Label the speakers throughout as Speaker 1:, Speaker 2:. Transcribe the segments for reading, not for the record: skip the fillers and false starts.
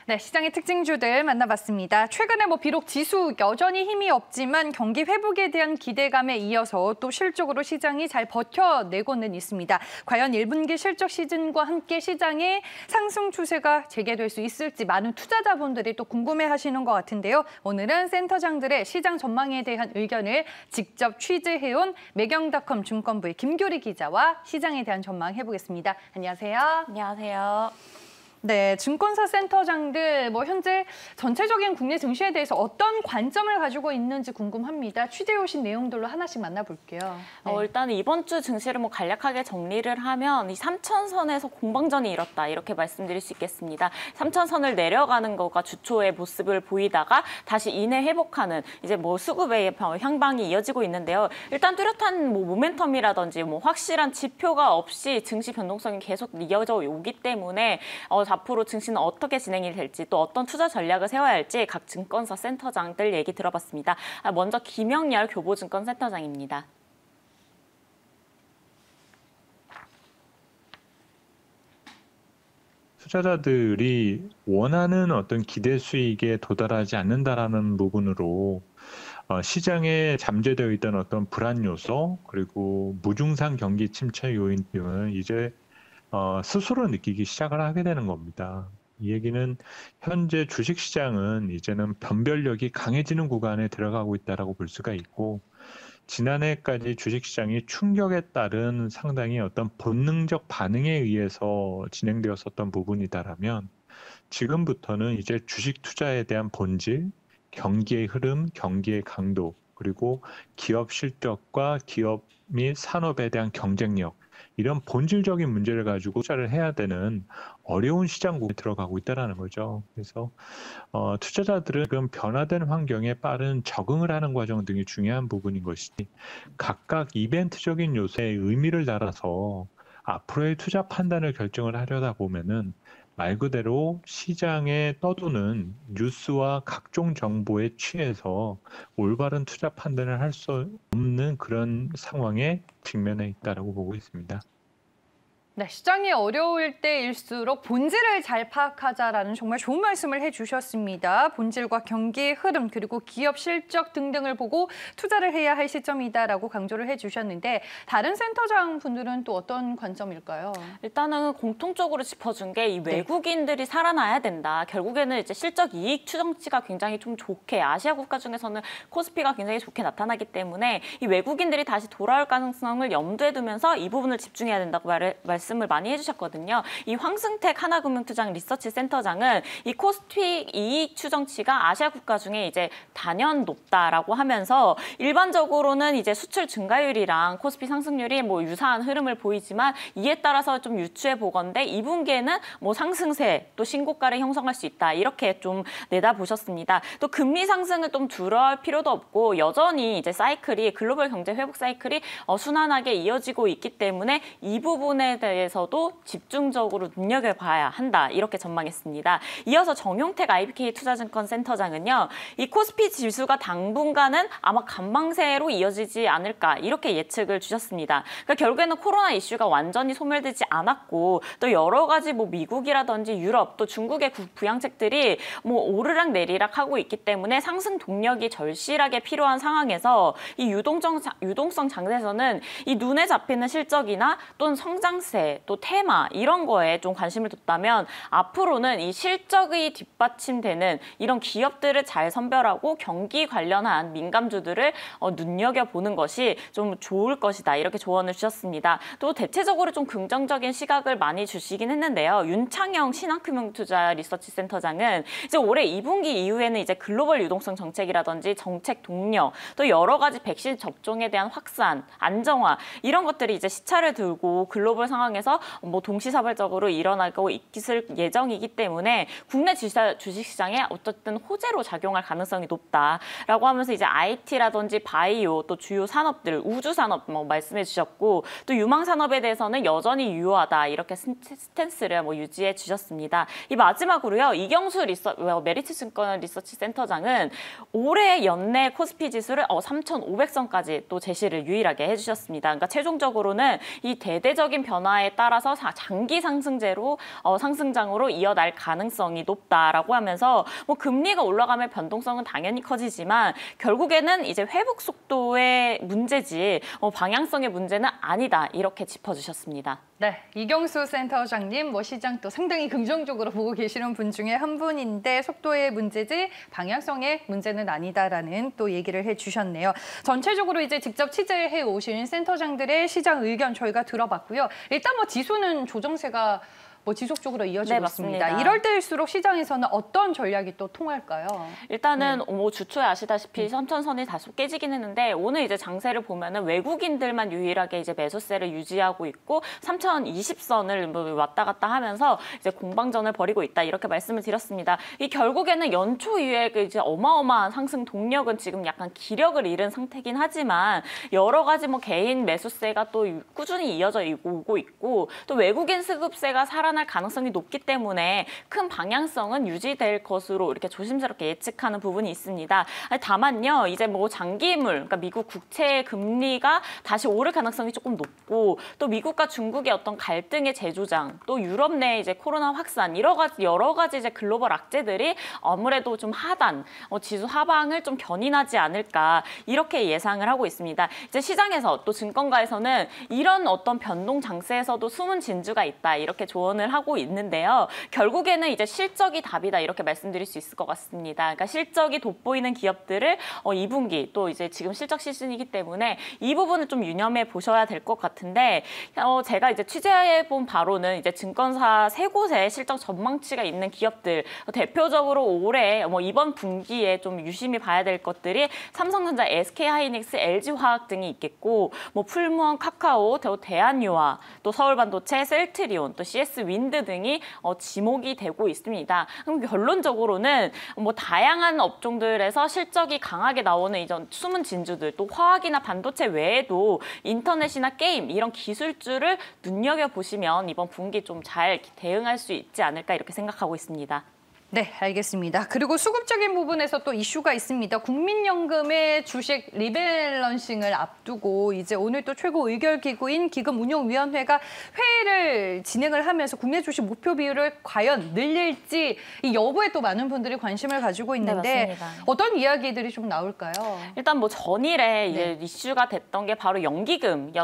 Speaker 1: 네, 시장의 특징주들 만나봤습니다. 최근에 비록 지수 여전히 힘이 없지만 경기 회복에 대한 기대감에 이어서 또 실적으로 시장이 잘 버텨내고는 있습니다. 과연 1분기 실적 시즌과 함께 시장의 상승 추세가 재개될 수 있을지 많은 투자자분들이 또 궁금해하시는 것 같은데요. 오늘은 센터장들의 시장 전망에 대한 의견을 직접 취재해온 매경닷컴 증권부의 김교리 기자와 시장에 대한 전망 해보겠습니다. 안녕하세요.
Speaker 2: 안녕하세요.
Speaker 1: 네, 증권사 센터장들 현재 전체적인 국내 증시에 대해서 어떤 관점을 가지고 있는지 궁금합니다. 취재해 오신 내용들로 하나씩 만나볼게요.
Speaker 2: 네. 일단 이번 주 증시를 간략하게 정리를 하면 이 3천선에서 공방전이 일었다 이렇게 말씀드릴 수 있겠습니다. 3천선을 내려가는 거가 주초의 모습을 보이다가 다시 인해 회복하는 이제 수급의 향방이 이어지고 있는데요. 일단 뚜렷한 모멘텀이라든지 확실한 지표가 없이 증시 변동성이 계속 이어져 오기 때문에 앞으로 증시는 어떻게 진행이 될지 또 어떤 투자 전략을 세워야 할지 각 증권사 센터장들 얘기 들어봤습니다. 먼저 김영렬 교보증권 센터장입니다.
Speaker 3: 투자자들이 원하는 어떤 기대 수익에 도달하지 않는다라는 부분으로 시장에 잠재되어 있던 어떤 불안 요소 그리고 무증상 경기 침체 요인 등을 이제 스스로 느끼기 시작을 하게 되는 겁니다. 이 얘기는 현재 주식시장은 이제는 변별력이 강해지는 구간에 들어가고 있다고 볼 수가 있고 지난해까지 주식시장이 충격에 따른 상당히 어떤 본능적 반응에 의해서 진행되었었던 부분이다라면 지금부터는 이제 주식 투자에 대한 본질, 경기의 흐름, 경기의 강도, 그리고 기업 실적과 기업 및 산업에 대한 경쟁력 이런 본질적인 문제를 가지고 투자를 해야 되는 어려운 시장국에 들어가고 있다는 거죠. 그래서 투자자들은 지금 변화된 환경에 빠른 적응을 하는 과정 등이 중요한 부분인 것이지 각각 이벤트적인 요소에 의미를 달아서 앞으로의 투자 판단을 결정을 하려다 보면은 말 그대로 시장에 떠도는 뉴스와 각종 정보에 취해서 올바른 투자 판단을 할 수 없는 그런 상황에 직면해 있다고 보고 있습니다.
Speaker 1: 네, 시장이 어려울 때일수록 본질을 잘 파악하자라는 정말 좋은 말씀을 해주셨습니다. 본질과 경기의 흐름 그리고 기업 실적 등등을 보고 투자를 해야 할 시점이다라고 강조를 해주셨는데 다른 센터장 분들은 또 어떤 관점일까요?
Speaker 2: 일단은 공통적으로 짚어준 게 이 외국인들이 살아나야 된다. 결국에는 이제 실적 이익 추정치가 굉장히 좀 좋게 아시아 국가 중에서는 코스피가 굉장히 좋게 나타나기 때문에 이 외국인들이 다시 돌아올 가능성을 염두에 두면서 이 부분을 집중해야 된다고 말씀을 많이 해주셨거든요. 이 황승택 하나금융투자증 리서치 센터장은 이 코스피 이익 추정치가 아시아 국가 중에 이제 단연 높다라고 하면서 일반적으로는 이제 수출 증가율이랑 코스피 상승률이 유사한 흐름을 보이지만 이에 따라서 좀 유추해 보건대 2분기에는 상승세 또 신고가를 형성할 수 있다 이렇게 좀 내다보셨습니다. 또 금리 상승을 좀 두려워할 필요도 없고 여전히 이제 사이클이 글로벌 경제 회복 사이클이 순환하게 이어지고 있기 때문에 이 부분에 대해서도 집중적으로 눈여겨봐야 한다 이렇게 전망했습니다. 이어서 정용택 IBK 투자증권 센터장은요. 이 코스피 지수가 당분간은 아마 간방세로 이어지지 않을까 이렇게 예측을 주셨습니다. 그러니까 결국에는 코로나 이슈가 완전히 소멸되지 않았고 또 여러 가지 미국이라든지 유럽 또 중국의 부양책들이 오르락 내리락 하고 있기 때문에 상승 동력이 절실하게 필요한 상황에서 이 유동성 장세에서는 이 눈에 잡히는 실적이나 또는 성장세 또 테마 이런 거에 좀 관심을 뒀다면 앞으로는 이 실적이 뒷받침되는 이런 기업들을 잘 선별하고 경기 관련한 민감주들을 눈여겨보는 것이 좀 좋을 것이다 이렇게 조언을 주셨습니다. 또 대체적으로 좀 긍정적인 시각을 많이 주시긴 했는데요. 윤창영 신한금융투자 리서치 센터장은 이제 올해 2분기 이후에는 이제 글로벌 유동성 정책이라든지 정책 동력 또 여러 가지 백신 접종에 대한 확산, 안정화 이런 것들이 이제 시차를 두고 글로벌 상황에서 동시다발적으로 일어나고 있을 예정이기 때문에 국내 주식시장에 어쨌든 호재로 작용할 가능성이 높다라고 하면서 이제 IT라든지 바이오 또 주요 산업들, 우주 산업 말씀해 주셨고 또 유망 산업에 대해서는 여전히 유효하다 이렇게 스탠스를 유지해 주셨습니다. 이 마지막으로요. 이경수 메리츠증권 리서치 센터장은 올해 연내 코스피 지수를 3,500선까지 또 제시를 유일하게 해주셨습니다. 그러니까 최종적으로는 이 대대적인 변화에 변화에 따라서 장기 상승제로 상승장으로 이어날 가능성이 높다라고 하면서 뭐 금리가 올라가면 변동성은 당연히 커지지만 결국에는 이제 회복 속도의 문제지 방향성의 문제는 아니다 이렇게 짚어주셨습니다.
Speaker 1: 네, 이경수 센터장님, 시장 또 상당히 긍정적으로 보고 계시는 분 중에 한 분인데 속도의 문제지 방향성의 문제는 아니다라는 또 얘기를 해주셨네요. 전체적으로 이제 직접 취재해 오신 센터장들의 시장 의견 저희가 들어봤고요. 일단 지수는 조정세가 지속적으로 이어지고 있습니다. 이럴 때일수록 시장에서는 어떤 전략이 또 통할까요?
Speaker 2: 일단은 주초에 아시다시피 선천선이 다소 깨지긴 했는데 오늘 이제 장세를 보면은 외국인들만 유일하게 이제 매수세를 유지하고 있고 3020선을 왔다 갔다 하면서 이제 공방전을 벌이고 있다 이렇게 말씀을 드렸습니다. 이 결국에는 연초 이후에 이제 어마어마한 상승 동력은 지금 약간 기력을 잃은 상태긴 하지만 여러 가지 개인 매수세가 또 꾸준히 이어져 오고 있고 또 외국인 수급세가 살아날 가능성이 높기 때문에 큰 방향성은 유지될 것으로 이렇게 조심스럽게 예측하는 부분이 있습니다. 다만요, 이제 장기물, 그러니까 미국 국채 금리가 다시 오를 가능성이 조금 높고 또 미국과 중국의 어떤 갈등의 재조장, 또 유럽 내 이제 코로나 확산 여러 가지 이제 글로벌 악재들이 아무래도 좀 지수 하방을 좀 견인하지 않을까 이렇게 예상을 하고 있습니다. 이제 시장에서 또 증권가에서는 이런 어떤 변동 장세에서도 숨은 진주가 있다 이렇게 조언을 하고 있는데요. 결국에는 이제 실적이 답이다 이렇게 말씀드릴 수 있을 것 같습니다. 그러니까 실적이 돋보이는 기업들을 2분기 또 이제 지금 실적 시즌이기 때문에 이 부분을 좀 유념해 보셔야 될 것 같은데 제가 이제 취재해 본 바로는 이제 증권사 세 곳에 실적 전망치가 있는 기업들 대표적으로 올해 이번 분기에 좀 유심히 봐야 될 것들이 삼성전자, SK하이닉스, LG화학 등이 있겠고 풀무원, 카카오, 또 대한유화, 또 서울반도체, 셀트리온, 또 CS윈드 등이 지목이 되고 있습니다. 그럼 결론적으로는 다양한 업종들에서 실적이 강하게 나오는 이런 숨은 진주들, 또 화학이나 반도체 외에도 인터넷이나 게임 이런 기술주를 눈여겨보시면 이번 분기 좀 잘 대응할 수 있지 않을까 이렇게 생각하고 있습니다.
Speaker 1: 네, 알겠습니다. 그리고 수급적인 부분에서 또 이슈가 있습니다. 국민연금의 주식 리밸런싱을 앞두고 이제 오늘 또 최고 의결기구인 기금운용위원회가 회의를 진행을 하면서 국내 주식 목표 비율을 과연 늘릴지 이 여부에 또 많은 분들이 관심을 가지고 있는데
Speaker 2: 네,
Speaker 1: 어떤 이야기들이 좀 나올까요?
Speaker 2: 일단 전일에 이제 이슈가 됐던 게 바로 연기금이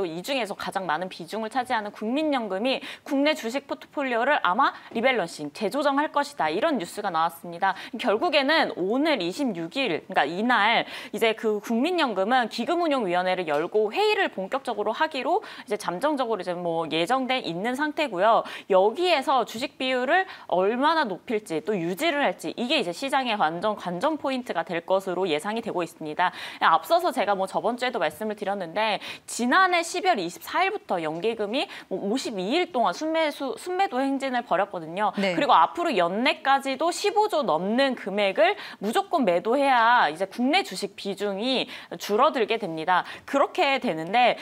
Speaker 2: 이 중에서 가장 많은 비중을 차지하는 국민연금이 국내 주식 포트폴리오를 아마 리밸런싱 재조정할 것이다 이런 뉴스가 나왔습니다. 결국에는 오늘 26일 그러니까 이날 이제 그 국민연금은 기금운용위원회를 열고 회의를 본격적으로 하기로 이제 잠정적으로 이제 예정돼 있는 상태고요. 여기에서 주식 비율을 얼마나 높일지 또 유지를 할지 이게 이제 시장의 완전 관전 포인트가 될 것으로 예상이 되고 있습니다. 앞서서 제가 저번 주에도 말씀을 드렸는데 지난해 12월 24일부터 연기금이 52일 동안 순매도 행진을 벌였거든요.
Speaker 1: 네.
Speaker 2: 그리고 앞으로 연내까지도 15조 넘는 금액을 무조건 매도해야 이제 국내 주식 비중이 줄어들게 됩니다. 그렇게 되는데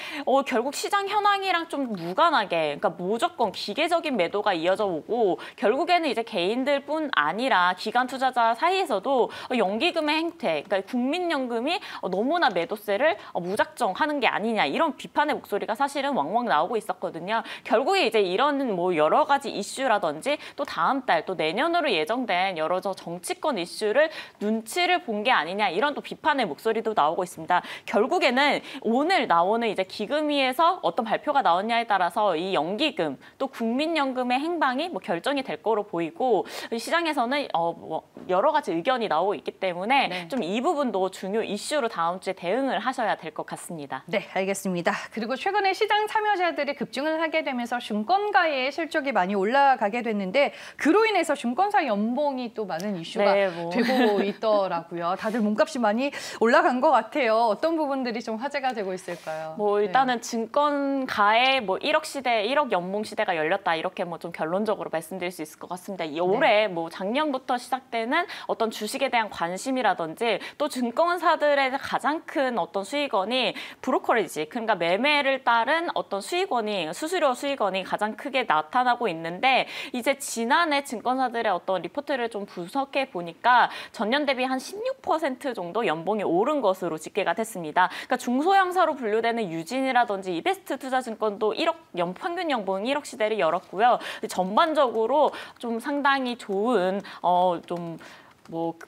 Speaker 2: 결국 시장 현황이랑 좀 무관하게 그러니까 무조건 기계적인 매도가 이어져 오고 결국에는 이제 개인들뿐 아니라 기관 투자자 사이에서도 연기금의 행태, 그러니까 국민연금이 너무나 매도세를 무작정 하는 게 아니냐 이런 비판의 목소리가 사실은 왕왕 나오고 있었거든요. 결국에 이제 이런 여러 가지 이슈라든지 또 다음 달 또 내년으로 예정된 여러 정치권 이슈를 눈치를 본 게 아니냐 이런 또 비판의 목소리도 나오고 있습니다. 결국에는 오늘 나오는 이제 기금위에서 어떤 발표가 나왔냐에 따라서 이 연기금 또 국민연금의 행방이 결정이 될 거로 보이고 시장에서는 여러 가지 의견이 나오고 있기 때문에 좀 이 부분도 중요 이슈로 다음 주에 대응을 하셔야 될 것 같습니다.
Speaker 1: 네, 알겠습니다. 그리고 최근에 시장 참여자들이 급증을 하게 되면서 증권가의 실적이 많이 올라가게 됐는데 그로 인해서 증권사 연봉이 또 많은 이슈가 되고 있더라고요. 다들 몸값이 많이 올라간 것 같아요. 어떤 부분들이 좀 화제가 되고 있을까요?
Speaker 2: 일단은 증권가의 1억 시대, 1억 연봉 시대가 열렸다 이렇게 좀 결론적으로 말씀드릴 수 있을 것 같습니다. 올해 작년부터 시작되는 어떤 주식에 대한 관심이라든지 또 증권사들의 가장 큰 어떤 수익원이 브로커리지, 그러니까 매매를 따른 어떤 수수료 수익원이 가장 크게 나타나고 있는데 이제 지난해 증권사들의 어떤 리포트를 좀 분석해 보니까 전년 대비 한 16% 정도 연봉이 오른 것으로 집계가 됐습니다. 그러니까 중소형사로 분류되는 유진이라든지 이베스트 투자증권도 1억 평균 연봉 1억 시대를 열었고요. 전반적으로 좀 상당히 좋은 좀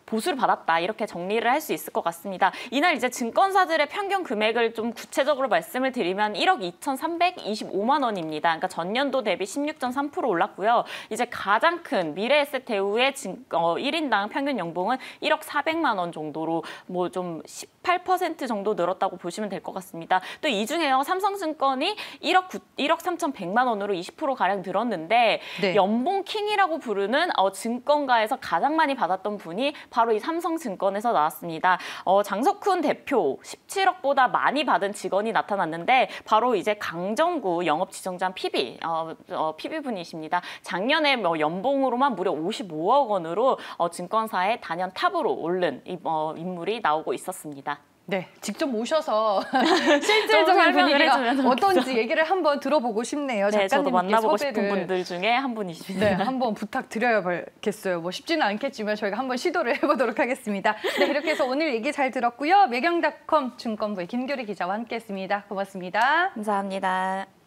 Speaker 2: 보수를 받았다 이렇게 정리를 할 수 있을 것 같습니다. 이날 이제 증권사들의 평균 금액을 좀 구체적으로 말씀을 드리면 1억 2,325만 원입니다. 그러니까 전년도 대비 16.3% 올랐고요. 이제 가장 큰 미래에셋 대우의 1인당 평균 연봉은 1억 400만 원 정도로 좀 18% 정도 늘었다고 보시면 될 것 같습니다. 또 이 중에요. 삼성증권이 1억 3,100만 원으로 20%가량 늘었는데 네. 연봉 킹이라고 부르는 증권가에서 가장 많이 받았던 분이 바로 이 삼성증권에서 나왔습니다. 장석훈 대표 17억보다 많이 받은 직원이 나타났는데 바로 이제 강정구 영업지정장 PB 분이십니다. 작년에 연봉으로만 무려 55억 원으로 증권사의 단연 탑으로 오른 인물이 나오고 있었습니다.
Speaker 1: 네, 직접 모셔서 실질적인 분위기가 어떤지 얘기를 한번 들어보고 싶네요.
Speaker 2: 네, 저도 만나보고 싶은 분들 중에 한 분이십니다.
Speaker 1: 네, 한번 부탁드려야겠어요. 쉽지는 않겠지만 저희가 한번 시도를 해보도록 하겠습니다. 네, 이렇게 해서 오늘 얘기 잘 들었고요. 매경닷컴 증권부의 김규리 기자와 함께했습니다. 고맙습니다.
Speaker 2: 감사합니다.